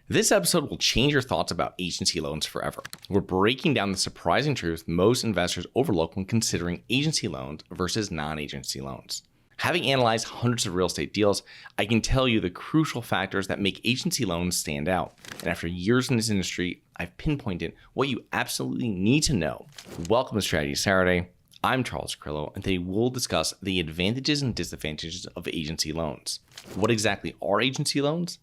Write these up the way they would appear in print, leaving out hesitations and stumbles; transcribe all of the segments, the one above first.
This episode will change your thoughts about agency loans forever. We're breaking down the surprising truth most investors overlook when considering agency loans versus non-agency loans. Having analyzed hundreds of real estate deals, I can tell you the crucial factors that make agency loans stand out. And after years in this industry, I've pinpointed what you absolutely need to know. Welcome to Strategy Saturday. I'm Charles Carillo, and today we'll discuss the advantages and disadvantages of agency loans. What exactly are agency loans?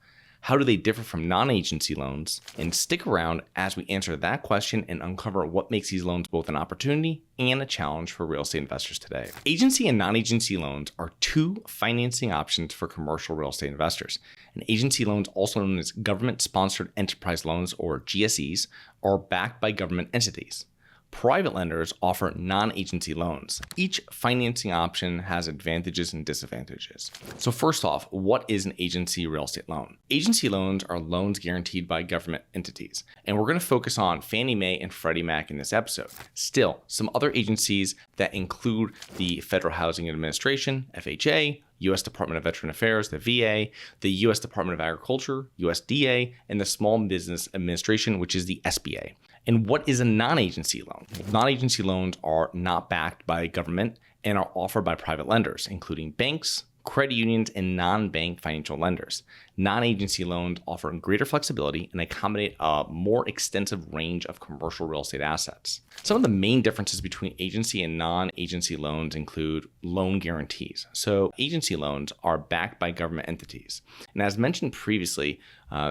How do they differ from non-agency loans? And stick around as we answer that question and uncover what makes these loans both an opportunity and a challenge for real estate investors today. Agency and non-agency loans are two financing options for commercial real estate investors. And agency loans, also known as government-sponsored enterprise loans or GSEs, are backed by government entities. Private lenders offer non-agency loans. Each financing option has advantages and disadvantages. So first off, what is an agency real estate loan? Agency loans are loans guaranteed by government entities, and we're going to focus on Fannie Mae and Freddie Mac in this episode. Still, some other agencies that include the Federal Housing Administration, FHA, U.S. Department of Veteran Affairs, the VA, the U.S. Department of Agriculture, USDA, and the Small Business Administration, which is the SBA. And what is a non-agency loan? Non-agency loans are not backed by government and are offered by private lenders, including banks, credit unions, and non-bank financial lenders. Non-agency loans offer greater flexibility and accommodate a more extensive range of commercial real estate assets. Some of the main differences between agency and non-agency loans include loan guarantees. So agency loans are backed by government entities. And as mentioned previously,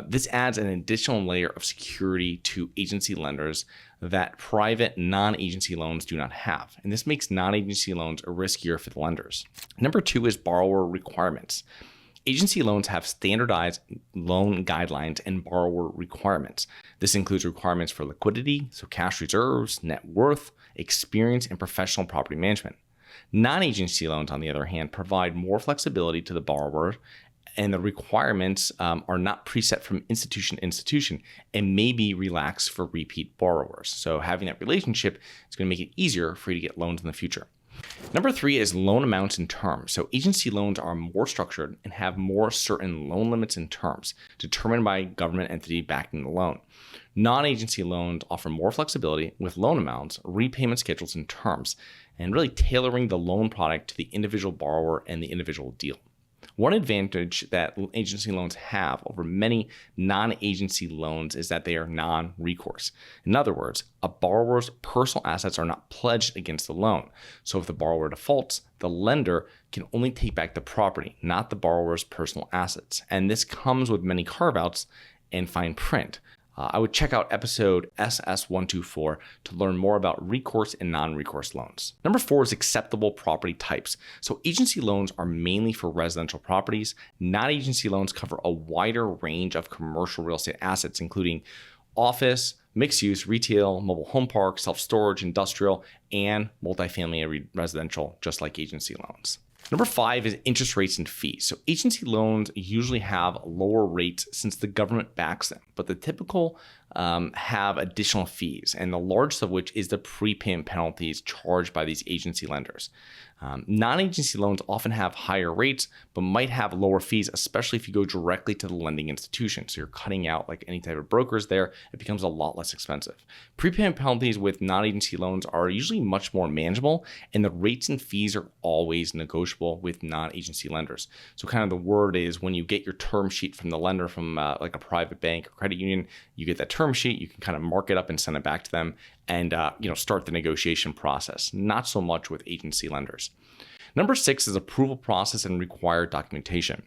this adds an additional layer of security to agency lenders that private non-agency loans do not have. And this makes non-agency loans riskier for the lenders. Number two is borrower requirements. Agency loans have standardized loan guidelines and borrower requirements. This includes requirements for liquidity, so cash reserves, net worth, experience, and professional property management. Non-agency loans, on the other hand, provide more flexibility to the borrower, and the requirements are not preset from institution to institution and may be relaxed for repeat borrowers. So having that relationship is going to make it easier for you to get loans in the future. Number three is loan amounts and terms. So agency loans are more structured and have more certain loan limits and terms determined by a government entity backing the loan. Non-agency loans offer more flexibility with loan amounts, repayment schedules, and terms, and really tailoring the loan product to the individual borrower and the individual deal. One advantage that agency loans have over many non-agency loans is that they are non-recourse. In other words, a borrower's personal assets are not pledged against the loan. So if the borrower defaults, the lender can only take back the property, not the borrower's personal assets. And this comes with many carve-outs and fine print. I would check out episode SS206 to learn more about recourse and non-recourse loans. Number four is acceptable property types. So agency loans are mainly for residential properties. Non-agency loans cover a wider range of commercial real estate assets, including office, mixed use, retail, mobile home park, self-storage, industrial, and multifamily residential, just like agency loans. Number five is interest rates and fees. So agency loans usually have lower rates since the government backs them, but the typical have additional fees, and the largest of which is the prepayment penalties charged by these agency lenders. Non-agency loans often have higher rates, but might have lower fees, especially if you go directly to the lending institution. So you're cutting out like any type of brokers there. It becomes a lot less expensive. Prepayment penalties with non-agency loans are usually much more manageable, and the rates and fees are always negotiable with non-agency lenders. So kind of the word is when you get your term sheet from the lender from like a private bank or credit union, you get that term sheet, you can kind of mark it up and send it back to them and start the negotiation process. Not so much with agency lenders. Number six is approval process and required documentation.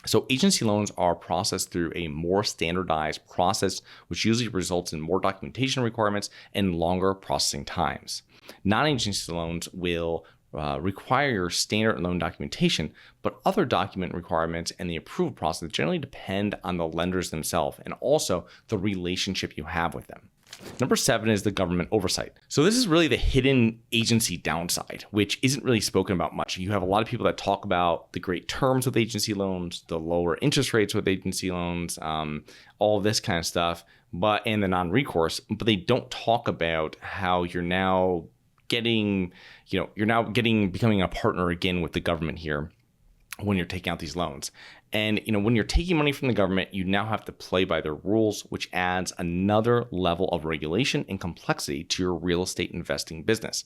So agency loans are processed through a more standardized process, which usually results in more documentation requirements and longer processing times. Non-agency loans will require your standard loan documentation, but other document requirements and the approval process generally depend on the lenders themselves and also the relationship you have with them. Number seven is the government oversight. So this is really the hidden agency downside, which isn't really spoken about much. You have a lot of people that talk about the great terms with agency loans, the lower interest rates with agency loans, all this kind of stuff, and the non-recourse, but they don't talk about how you're now becoming a partner again with the government here when you're taking out these loans. And when you're taking money from the government, you now have to play by their rules, which adds another level of regulation and complexity to your real estate investing business.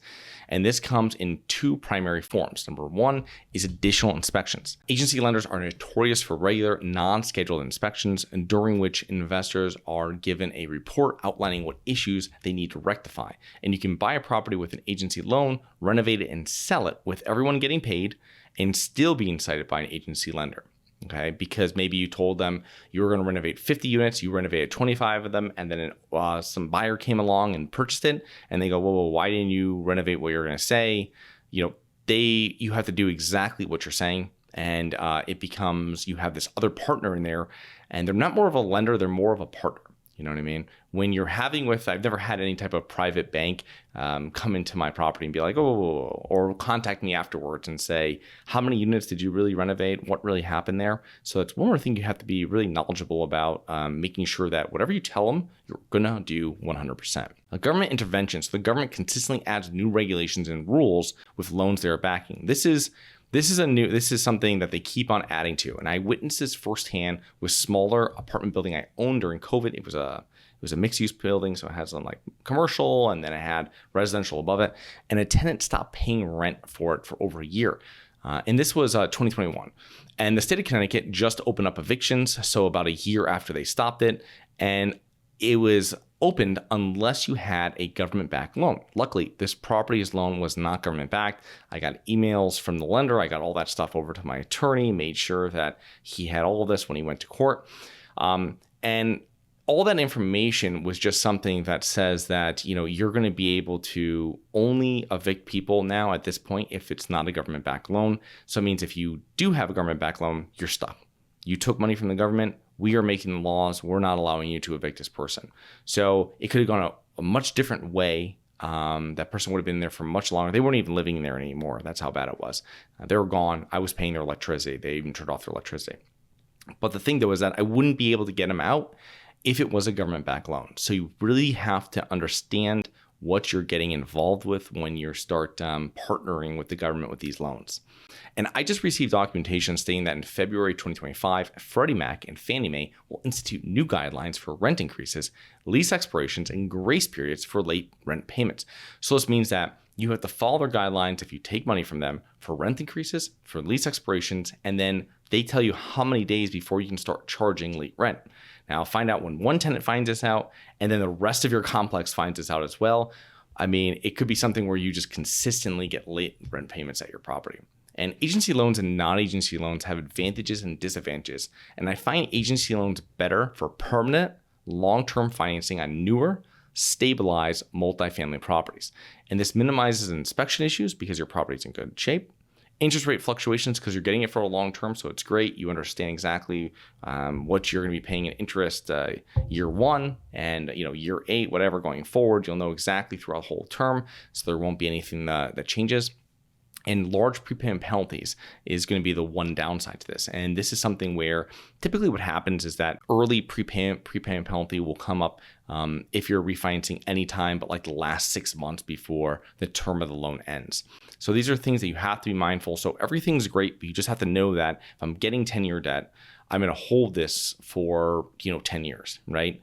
And this comes in two primary forms. Number one is additional inspections. Agency lenders are notorious for regular, non-scheduled inspections, and during which investors are given a report outlining what issues they need to rectify. And you can buy a property with an agency loan, renovate it, and sell it with everyone getting paid and still being cited by an agency lender. Okay, because maybe you told them you were going to renovate 50 units, you renovated 25 of them, and then some buyer came along and purchased it, and they go, well, why didn't you renovate what you're going to say? You have to do exactly what you're saying, and it becomes you have this other partner in there, and they're not more of a lender, they're more of a partner. You know what I mean? When you're I've never had any type of private bank come into my property and be like, or contact me afterwards and say, how many units did you really renovate? What really happened there? So it's one more thing you have to be really knowledgeable about, making sure that whatever you tell them, you're gonna do 100%. Government interventions. The government consistently adds new regulations and rules with loans they are backing. This is something that they keep on adding to. And I witnessed this firsthand with smaller apartment building I owned during COVID. It was a mixed use building. So it had some like commercial and then it had residential above it. And a tenant stopped paying rent for it for over a year. And this was 2021. And the state of Connecticut just opened up evictions. So about a year after they stopped it. And it was opened unless you had a government-backed loan. Luckily, this property's loan was not government-backed. I got emails from the lender. I got all that stuff over to my attorney, made sure that he had all of this when he went to court. And all that information was just something that says that, you're going to be able to only evict people now at this point if it's not a government-backed loan. So it means if you do have a government-backed loan, you're stuck. You took money from the government. We are making the laws. We're not allowing you to evict this person. So it could have gone a much different way. That person would have been there for much longer. They weren't even living there anymore. That's how bad it was. They were gone. I was paying their electricity. They even turned off their electricity. But the thing though is that I wouldn't be able to get them out if it was a government-backed loan. So you really have to understand what you're getting involved with when you start partnering with the government with these loans. And I just received documentation stating that in February 2025, Freddie Mac and Fannie Mae will institute new guidelines for rent increases, lease expirations, and grace periods for late rent payments. So this means that you have to follow their guidelines if you take money from them for rent increases, for lease expirations, and then they tell you how many days before you can start charging late rent. Now, find out when one tenant finds this out, and then the rest of your complex finds this out as well. I mean, it could be something where you just consistently get late rent payments at your property. And agency loans and non-agency loans have advantages and disadvantages. And I find agency loans better for permanent, long-term financing on newer, stabilized multifamily properties. And this minimizes inspection issues because your property is in good shape. Interest rate fluctuations because you're getting it for a long term, so it's great. You understand exactly what you're going to be paying in interest year one and year 8, whatever going forward. You'll know exactly throughout the whole term, so there won't be anything that changes. And large prepayment penalties is going to be the one downside to this. And this is something where typically what happens is that early prepayment penalty will come up if you're refinancing anytime but like the last 6 months before the term of the loan ends. So these are things that you have to be mindful. So everything's great, but you just have to know that if I'm getting 10-year debt, I'm going to hold this for 10 years, right?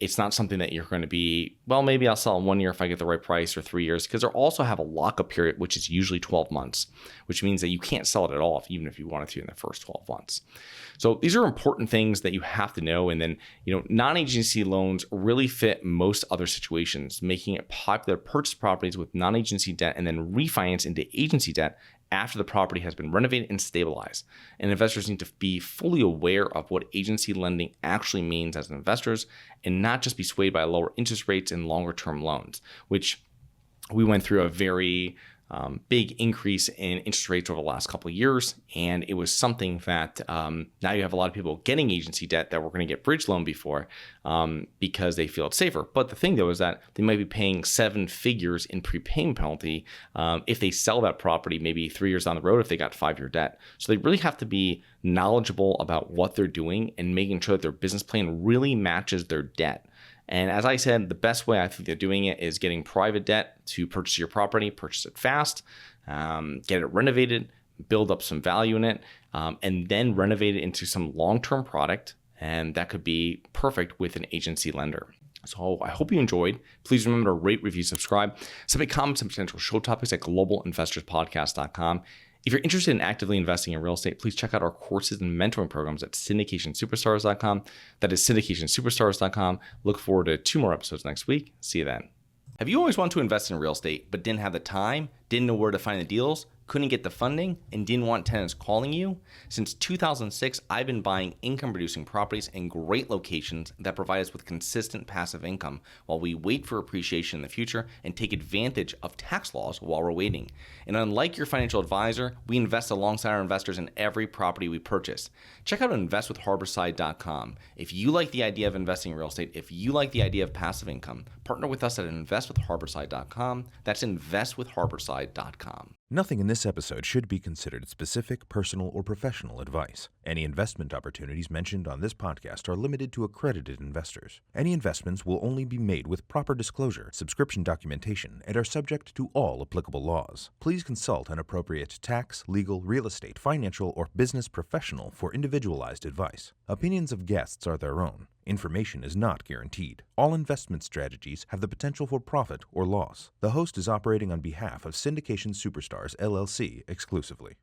It's not something that you're going to be, well, maybe I'll sell in 1 year if I get the right price, or 3 years, because they also have a lockup period, which is usually 12 months, which means that you can't sell it at all, even if you wanted to in the first 12 months. So these are important things that you have to know. And then, non-agency loans really fit most other situations, making it popular to purchase properties with non-agency debt and then refinance into agency debt after the property has been renovated and stabilized. And investors need to be fully aware of what agency lending actually means as investors and not just be swayed by lower interest rates and longer term loans, which we went through a very big increase in interest rates over the last couple of years. And it was something that now you have a lot of people getting agency debt that were going to get bridge loan before because they feel it's safer. But the thing though is that they might be paying 7 figures in prepayment penalty if they sell that property maybe 3 years down the road if they got 5-year debt. So they really have to be knowledgeable about what they're doing and making sure that their business plan really matches their debt. And as I said, the best way I think they're doing it is getting private debt to purchase your property, purchase it fast, get it renovated, build up some value in it, and then renovate it into some long-term product. And that could be perfect with an agency lender. So I hope you enjoyed. Please remember to rate, review, subscribe. Submit comments and potential show topics at globalinvestorspodcast.com. If you're interested in actively investing in real estate, please check out our courses and mentoring programs at syndicationsuperstars.com. That is syndicationsuperstars.com. Look forward to 2 more episodes next week. See you then. Have you always wanted to invest in real estate but didn't have the time, didn't know where to find the deals, couldn't get the funding, and didn't want tenants calling you? Since 2006, I've been buying income-producing properties in great locations that provide us with consistent passive income while we wait for appreciation in the future and take advantage of tax laws while we're waiting. And unlike your financial advisor, we invest alongside our investors in every property we purchase. Check out investwithharborside.com. If you like the idea of investing in real estate, if you like the idea of passive income, partner with us at investwithharborside.com. That's investwithharborside.com. Nothing in this episode should be considered specific, personal, or professional advice. Any investment opportunities mentioned on this podcast are limited to accredited investors. Any investments will only be made with proper disclosure, subscription documentation, and are subject to all applicable laws. Please consult an appropriate tax, legal, real estate, financial, or business professional for individualized advice. Opinions of guests are their own. Information is not guaranteed. All investment strategies have the potential for profit or loss. The host is operating on behalf of Syndication Superstars, LLC exclusively.